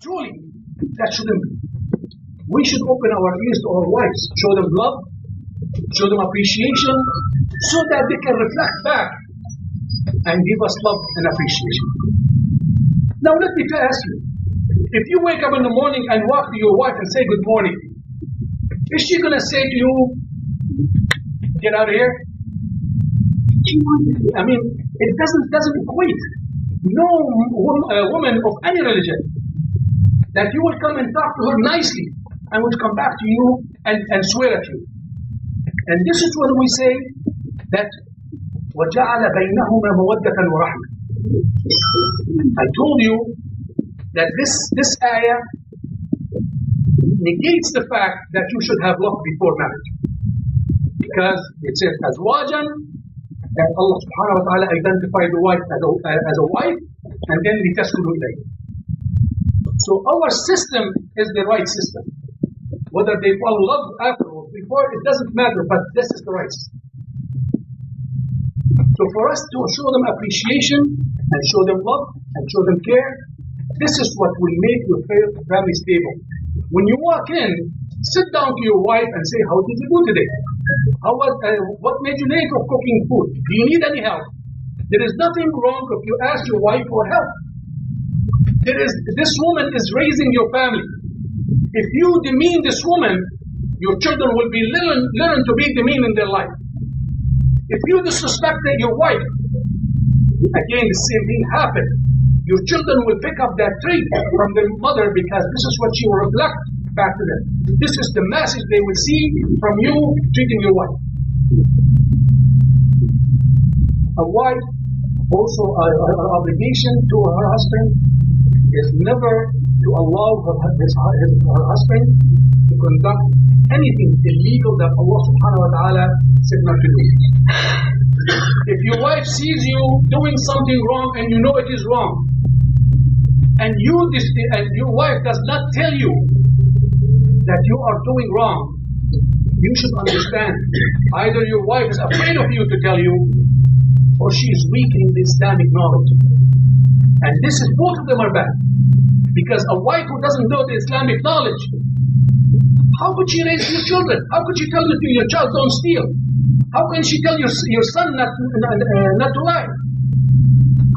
Truly, that shouldn't be. We should open our ears to our wives, show them love, show them appreciation, so that they can reflect back and give us love and appreciation. Now let me ask you, if you wake up in the morning and walk to your wife and say good morning, is she going to say to you, get out of here? I mean, it doesn't equate. No woman of any religion that you will come and talk to her nicely and will come back to you and swear at you. And this is when we say that وَجَعَلَ بَيْنَهُمَا مَوَدَّةً وَرَحْمَةً. I told you that this ayah negates the fact that you should have love before marriage. Because it says azwajan, that Allah subhanahu wa ta'ala identified the wife as a wife, and then litaskunu ilayha. So our system is the right system. Whether they fall in love after or before, it doesn't matter, but this is the right system. So for us to show them appreciation and show them love and show them care, this is what will make your family stable. When you walk in, sit down to your wife and say, how did you do today? What made you late of cooking food? Do you need any help? There is nothing wrong if you ask your wife for help. This woman is raising your family. If you demean this woman, your children will be learn to be demean in their life. If you disrespect your wife, again the same thing happened. Your children will pick up that trait from their mother because this is what she will reflect back to them. This is the message they will see from you treating your wife. A wife also an obligation to her husband is never to allow her husband to conduct anything illegal that Allah subhanahu wa ta'ala said not to do. If your wife sees you doing something wrong and you know it is wrong, and your wife does not tell you that you are doing wrong, you should understand either your wife is afraid of you to tell you, or she is weak in the Islamic knowledge. And this is, both of them are bad. Because a wife who doesn't know the Islamic knowledge, how could she raise your children? How could she tell your child don't steal? How can she tell your son not to lie?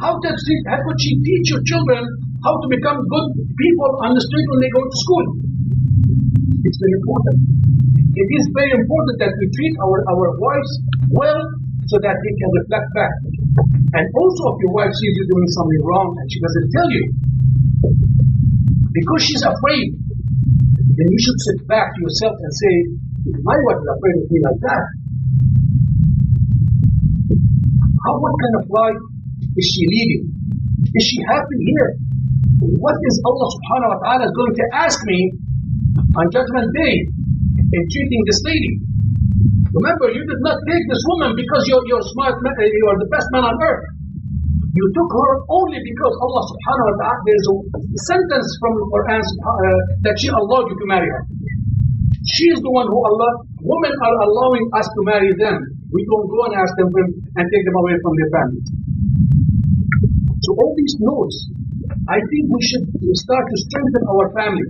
How could she teach your children how to become good people on the street when they go to school? It's very important. It is very important that we treat our wives well so that they can reflect back. And also if your wife sees you doing something wrong and she doesn't tell you, because she's afraid, then you should sit back to yourself and say, my wife is afraid of me like that. What kind of life is she leading? Is she happy here? What is Allah subhanahu wa ta'ala going to ask me on Judgment Day in treating this lady? Remember, you did not take this woman because you're smart, you are the best man on earth. You took her only because Allah subhanahu wa ta'ala, there's a sentence from the Quran that she allowed you to marry her. She is the one who women are allowing us to marry them. We don't go and ask them and take them away from their families. So all these notes, I think we should start to strengthen our family.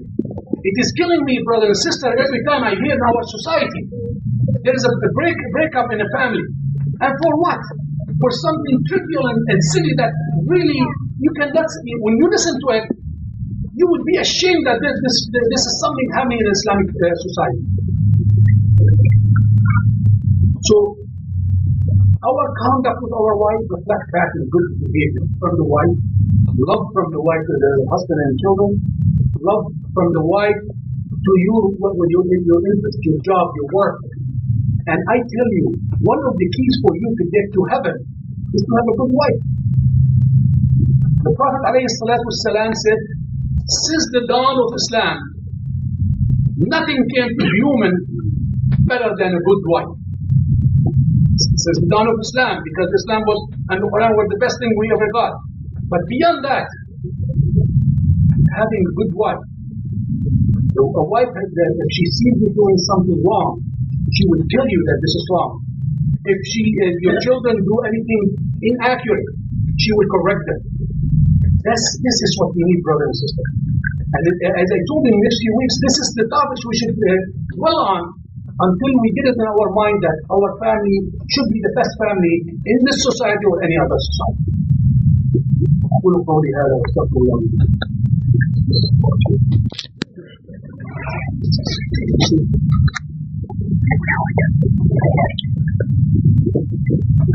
It is killing me, brother and sister, every time I hear in our society, there is a breakup in a family. And for what? For something trivial and silly that really, you cannot, when you listen to it, you would be ashamed that this is something happening in Islamic society. So, our conduct with our wife reflects back in good behavior from the wife, love from the wife to the husband and children, love from the wife to you with your interest, your job, your work. And I tell you, one of the keys for you to get to heaven is to have a good wife. The Prophet ﷺ said, since the dawn of Islam, nothing came to human better than a good wife. Since the dawn of Islam, because Islam and the Quran were the best thing we ever got. But beyond that, having a good wife. A wife, if she sees you doing something wrong, she will tell you that this is wrong. If your children do anything inaccurate, she will correct them. This is what we need, brother and sister. And as I told in the next few weeks, this is the topic we should dwell on until we get it in our mind that our family should be the best family in this society or any other society. أقول قولي هذا واستغفر الله.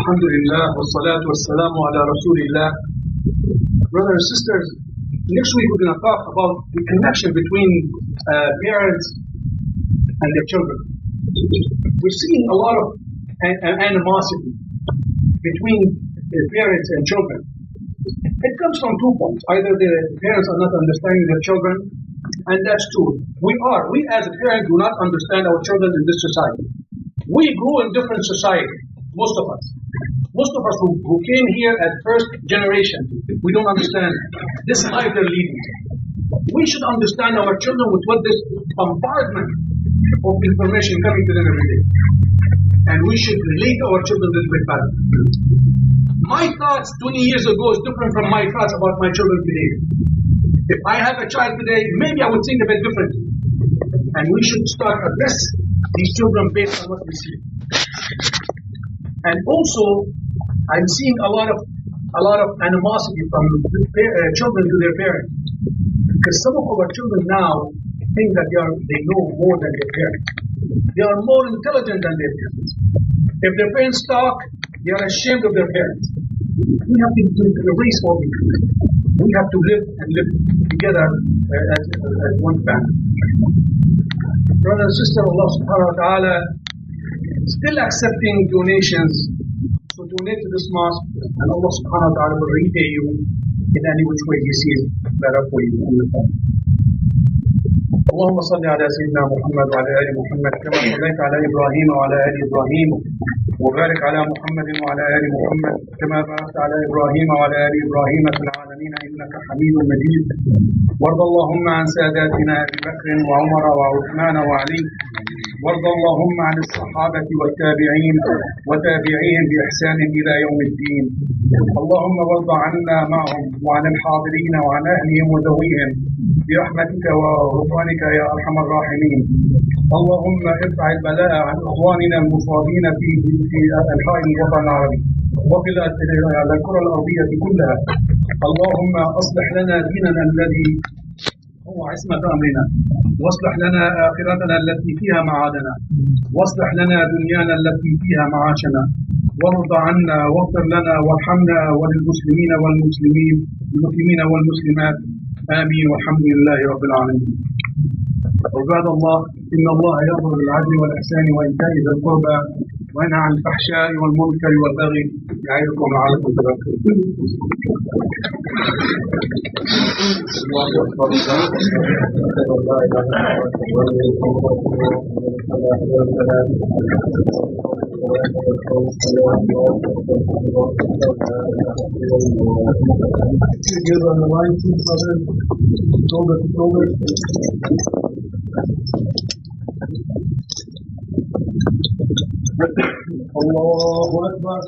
Alhamdulillah wassalatu wassalamu ala rasulillah. Brothers and sisters, next week we're going to talk about the connection between parents and their children. We're seeing a lot of animosity between parents and children. It comes from 2 points. Either the parents are not understanding their children, and that's true. We as a parent do not understand our children in this society. We grew in different society, most of us. Most of us who came here at first generation, we don't understand this life they're leading. We should understand our children with what this bombardment of information coming to them every day. And we should relate to our children a little bit better. My thoughts 20 years ago is different from my thoughts about my children today. If I have a child today, maybe I would think a bit differently. And we should start address these children based on what we see. And also, I'm seeing a lot of animosity from children to their parents. Because some of our children now think that they know more than their parents. They are more intelligent than their parents. If their parents talk, they are ashamed of their parents. We have to erase all these things. We have to live together as one family. Brother and sister, Allah subhanahu wa ta'ala still accepting donations. So donate to this mosque and Allah subhanahu wa ta'ala will repay you in any which way He sees better for you and your family. اللهم صل على سيدنا محمد وعلى آل محمد كما صليت على إبراهيم وعلى آل إبراهيم وبارك على محمد وعلى آل محمد كما باركت على إبراهيم وعلى آل إبراهيم في العالمين إنك حميد مجيد. وارض اللهم عن ساداتنا أبي بكر وعمر وعثمان وعلي. وارض اللهم عن الصحابة والتابعين وتابعيهم بإحسان إلى يوم الدين. اللهم وارض عنا معهم وعن الحاضرين وعن أهلهم وذويهم برحمتك ورضوانك يا أرحم الراحمين. اللهم ارفع البلاء عن إخواننا المصابين في أنحاء الوطن العربي وفي الكرة الأرضية كلها. اللهم أصلح لنا ديننا الذي هو عصمة أمرنا، واصلح لنا آخرتنا التي فيها معادنا، واصلح لنا دنيانا التي فيها معاشنا، وارض عنا واغفر لنا وارحمنا وللمسلمين والمسلمات. آمين والحمد لله رب العالمين. عباد الله، إن الله يأمر بالعدل والإحسان وإيتاء ذي القربى وينهى عن الفحشاء والمنكر والبغي يعظكم لعلكم تذكرون. الله أكبر.